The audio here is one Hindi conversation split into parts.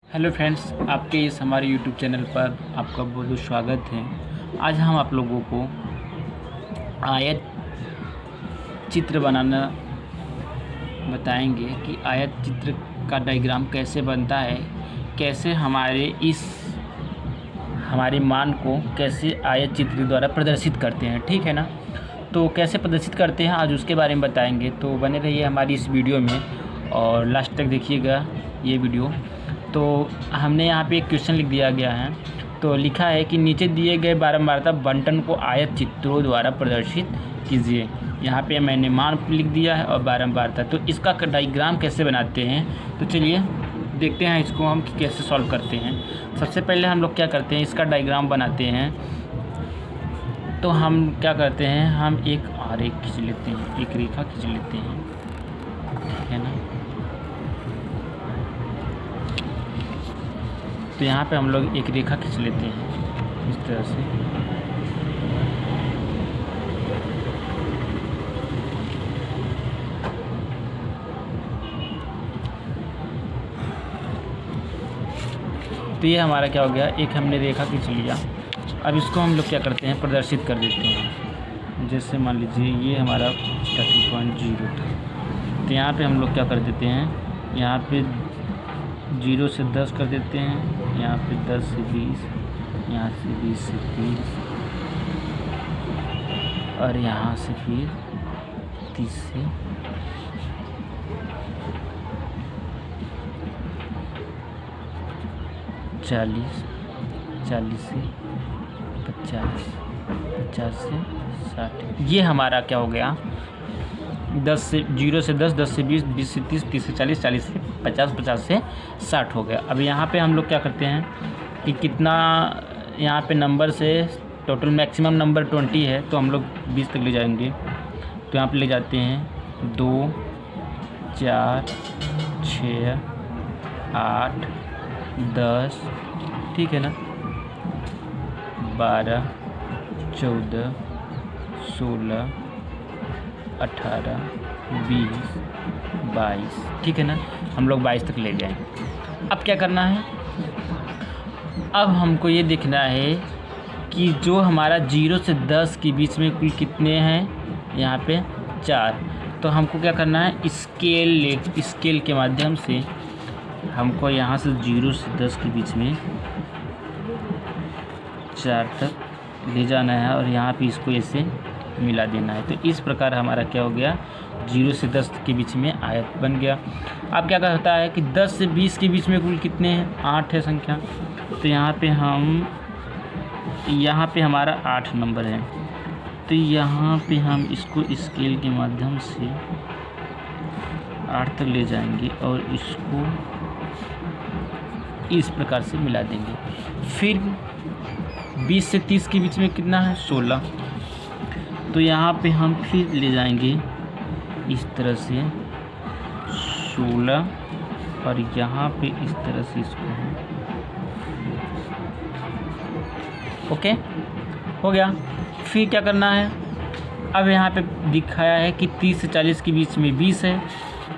हेलो फ्रेंड्स, आपके इस हमारे यूट्यूब चैनल पर आपका बहुत बहुत स्वागत है। आज हम आप लोगों को आयत चित्र बनाना बताएंगे कि आयत चित्र का डायग्राम कैसे बनता है, कैसे हमारे मान को कैसे आयत चित्र द्वारा प्रदर्शित करते हैं। ठीक है ना। तो कैसे प्रदर्शित करते हैं आज उसके बारे में बताएंगे, तो बने रहिए हमारी इस वीडियो में और लास्ट तक देखिएगा ये वीडियो। तो हमने यहाँ पे एक क्वेश्चन लिख दिया गया है। तो लिखा है कि नीचे दिए गए बारंबारता बंटन को आयत चित्रों द्वारा प्रदर्शित कीजिए। यहाँ पे मैंने मान लिख दिया है और बारंबारता। तो इसका डायग्राम कैसे बनाते हैं, तो चलिए देखते हैं इसको हम कि कैसे सॉल्व करते हैं। सबसे पहले हम लोग क्या करते हैं, इसका डायग्राम बनाते हैं। तो हम क्या करते हैं, हम एक आरेख खींच लेते हैं, एक रेखा खींच लेते हैं, ठीक है ना। तो यहाँ पे हम लोग एक रेखा खींच लेते हैं इस तरह से। तो ये हमारा क्या हो गया, एक हमने रेखा खींच लिया। अब इसको हम लोग क्या करते हैं, प्रदर्शित कर देते हैं। जैसे मान लीजिए ये हमारा स्टार्टिंग पॉइंट 0 था। तो यहाँ पे हम लोग क्या कर देते हैं, यहाँ पे 0 से 10 कर देते हैं, यहाँ पे 10 से 20, यहाँ से 20 से 30 और यहाँ से फिर 30 से 40, 40 से 50, 50 से 60। ये हमारा क्या हो गया, 10 से 0 से 10, 10 से 20, 20 से 30, 30 से 40, 40 से 50, 50 से 60 हो गया। अब यहाँ पे हम लोग क्या करते हैं कि कितना यहाँ पे नंबर से टोटल मैक्सिमम नंबर 20 है, तो हम लोग 20 तक ले जाएंगे। तो यहाँ पे ले जाते हैं 2, 4, 6, 8, 10, ठीक है ना, 12, 14, 16, 18, 20, 22, ठीक है ना। हम लोग 22 तक ले गए। अब क्या करना है, अब हमको ये देखना है कि जो हमारा 0 से 10 के बीच में कुल कितने हैं, यहाँ पे 4। तो हमको क्या करना है, स्केल के माध्यम से हमको यहाँ से 0 से 10 के बीच में 4 तक ले जाना है और यहाँ पे इसको ऐसे मिला देना है। तो इस प्रकार हमारा क्या हो गया, 0 से 10 के बीच में आयत बन गया। अब क्या होता है कि 10 से 20 के बीच में कुल कितने हैं, 8 है संख्या। तो यहाँ पे हमारा 8 नंबर है। तो यहाँ पे हम इसको स्केल के माध्यम से 8 तक ले जाएंगे और इसको इस प्रकार से मिला देंगे। फिर 20 से 30 के बीच में कितना है, 16। तो यहाँ पे हम फिर ले जाएंगे इस तरह से 16 और यहाँ पे इस तरह से इसको, ओके हो गया। फिर क्या करना है, अब यहाँ पे दिखाया है कि 30 से 40 के बीच में 20 है।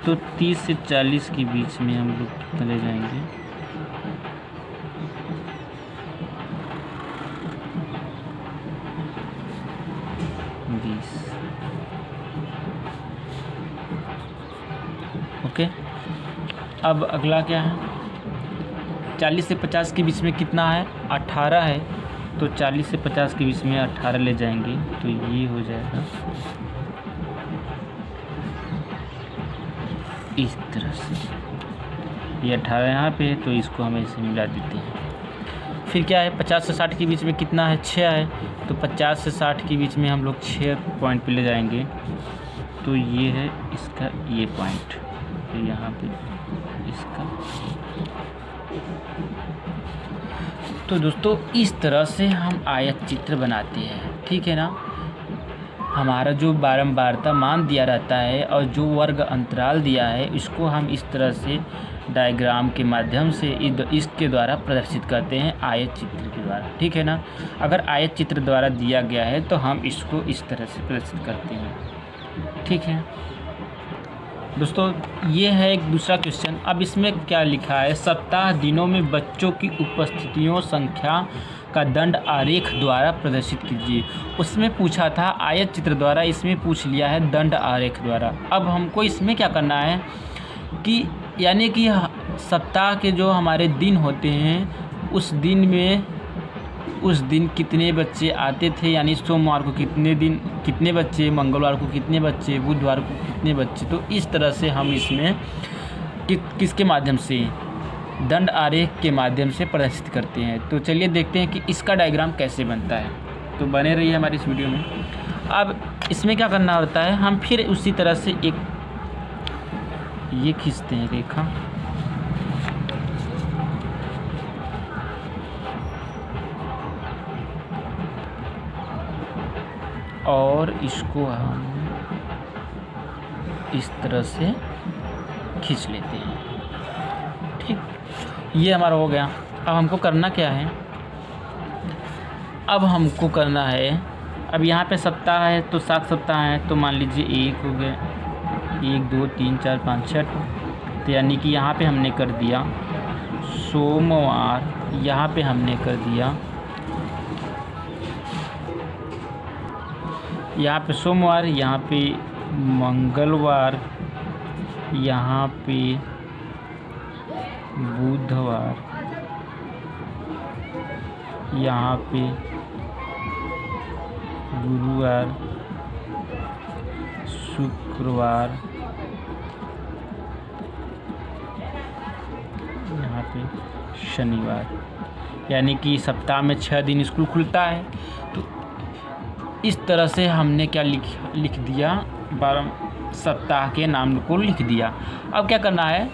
तो 30 से 40 के बीच में हम लोग कितना ले जाएंगे, 20, ओके। अब अगला क्या है, 40 से 50 के बीच में कितना है, 18 है। तो 40 से 50 के बीच में 18 ले जाएंगे। तो ये हो जाएगा इस तरह से, ये 18 यहाँ पे है, तो इसको हम ऐसे मिला देते हैं। फिर क्या है, 50 से 60 के बीच में कितना है, 6 है। तो 50 से 60 के बीच में हम लोग 6 पॉइंट पे ले जाएंगे। तो ये है इसका ये पॉइंट, तो यहाँ पे इसका। तो दोस्तों इस तरह से हम आयत चित्र बनाते हैं, ठीक है ना। हमारा जो बारंबारता मान दिया रहता है और जो वर्ग अंतराल दिया है, इसको हम इस तरह से डायग्राम के माध्यम से इसके द्वारा प्रदर्शित करते हैं, आयत चित्र के द्वारा, ठीक है ना। अगर आयत चित्र द्वारा दिया गया है तो हम इसको इस तरह से प्रदर्शित करते हैं, ठीक है। दोस्तों ये है एक दूसरा क्वेश्चन। अब इसमें क्या लिखा है, सप्ताह दिनों में बच्चों की उपस्थितियों संख्या का दंड आरेख द्वारा प्रदर्शित कीजिए। उसमें पूछा था आयत चित्र द्वारा, इसमें पूछ लिया है दंड आरेख द्वारा। अब हमको इसमें क्या करना है कि यानी कि सप्ताह के जो हमारे दिन होते हैं उस दिन कितने बच्चे आते थे, यानी सोमवार को कितने बच्चे, मंगलवार को कितने बच्चे, बुधवार को कितने बच्चे। तो इस तरह से हम इसमें किसके माध्यम से, दंड आरेख के माध्यम से प्रदर्शित करते हैं। तो चलिए देखते हैं कि इसका डायग्राम कैसे बनता है। तो बने रहिए हमारी इस वीडियो में। अब इसमें क्या करना होता है, हम फिर उसी तरह से एक ये खींचते हैं रेखा, और इसको हम इस तरह से खींच लेते हैं। ठीक, ये हमारा हो गया। अब हमको करना क्या है, अब हमको करना है, अब यहाँ पे सप्ताह है तो 7 सप्ताह हैं, तो मान लीजिए 1 हो गए, 1 2 3 4 5 6। तो यानी कि यहाँ पे हमने कर दिया सोमवार, यहाँ पे हमने कर दिया, यहाँ पे सोमवार, यहाँ पे मंगलवार, यहाँ पे बुधवार, यहाँ पे गुरुवार, शुक्रवार, यहाँ पे शनिवार। यानी कि सप्ताह में 6 दिन स्कूल खुलता है। तो इस तरह से हमने क्या लिख दिया, 12 सप्ताह के नाम को लिख दिया। अब क्या करना है,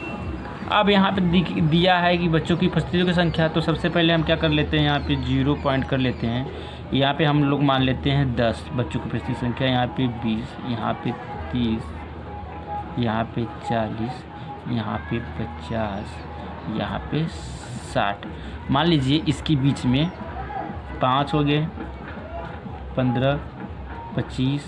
अब यहाँ पे दिया है कि बच्चों की उपस्थितियों की संख्या। तो सबसे पहले हम क्या कर लेते हैं, यहाँ पे 0 पॉइंट कर लेते हैं। यहाँ पे हम लोग मान लेते हैं 10 बच्चों की उपस्थिति संख्या, यहाँ पे 20, यहाँ पे 30, यहाँ पे 40, यहाँ पे 50, यहाँ पे 60। मान लीजिए इसके बीच में 5 हो गए, 15, 25,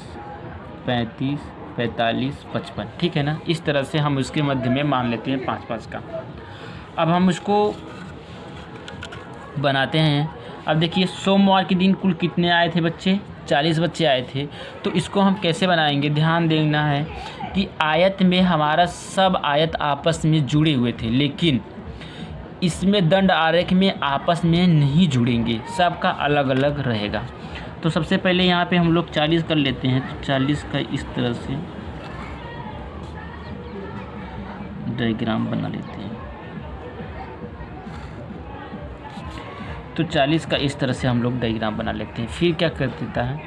35, 45, 55। ठीक है ना, इस तरह से हम इसके मध्य में मान लेते हैं 5-5 का। अब हम इसको बनाते हैं। अब देखिए सोमवार के दिन कुल कितने आए थे बच्चे, 40 बच्चे आए थे। तो इसको हम कैसे बनाएंगे, ध्यान देना है कि आयत में हमारा सब आयत आपस में जुड़े हुए थे, लेकिन इसमें दंड आरेख में आपस में नहीं जुड़ेंगे, सबका अलग अलग रहेगा। तो सबसे पहले यहाँ पे हम लोग 40 कर लेते हैं। तो 40 का इस तरह से डायग्राम बना लेते हैं। तो 40 का इस तरह से हम लोग डायग्राम बना लेते हैं। फिर क्या कर देता है,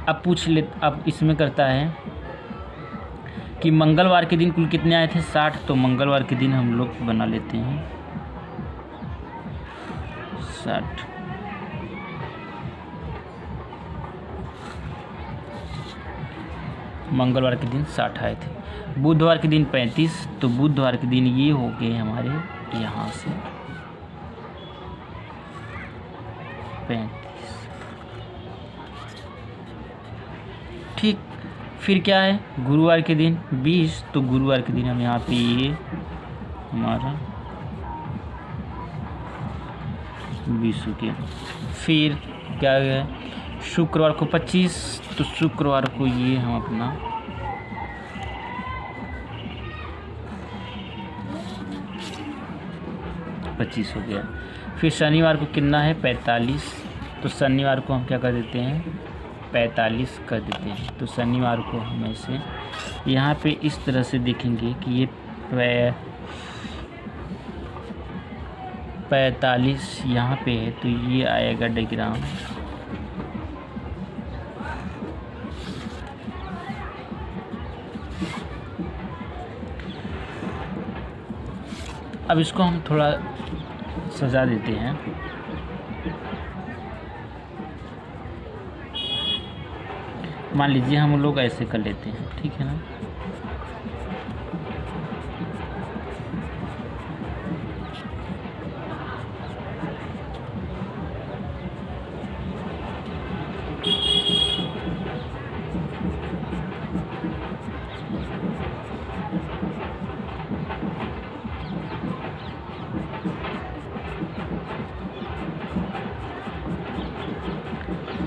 अब इसमें करता है कि मंगलवार के दिन कुल कितने आए थे, 60। तो मंगलवार के दिन हम लोग बना लेते हैं 60। मंगलवार के दिन 60 आए थे। बुधवार के दिन 35। तो बुधवार के दिन ये हो गए हमारे यहाँ से 35। ठीक, फिर क्या है, गुरुवार के दिन 20। तो गुरुवार के दिन हम यहाँ पे ये हमारा 20 हो गया। फिर क्या है, शुक्रवार को 25। तो शुक्रवार को ये हम अपना 25 हो गया। फिर शनिवार को कितना है, 45। तो शनिवार को हम क्या कर देते हैं, 45 कर देते हैं। तो शनिवार को हम ऐसे यहाँ पे इस तरह से देखेंगे कि ये 45 यहाँ पे है। तो ये आएगा डायग्राम, अब इसको हम थोड़ा सजा देते हैं। मान लीजिए हम लोग ऐसे कर लेते हैं, ठीक है ना।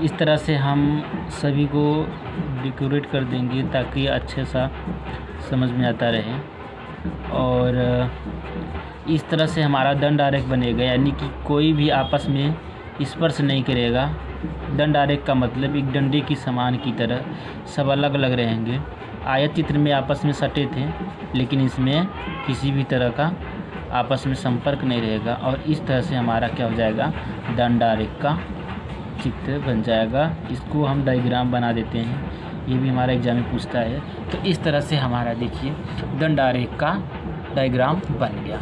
इस तरह से हम सभी को डेकोरेट कर देंगे ताकि अच्छे सा समझ में आता रहे। और इस तरह से हमारा दंड आरेख बनेगा, यानी कि कोई भी आपस में स्पर्श नहीं करेगा। दंड आरेख का मतलब एक डंडे की समान की तरह सब अलग अलग रहेंगे। आयत चित्र में आपस में सटे थे, लेकिन इसमें किसी भी तरह का आपस में संपर्क नहीं रहेगा। और इस तरह से हमारा क्या हो जाएगा, दंड आरेख का चित्र बन जाएगा। इसको हम डायग्राम बना देते हैं, ये भी हमारा एग्जाम में पूछता है। तो इस तरह से हमारा देखिए दंड आरेख का डायग्राम बन गया।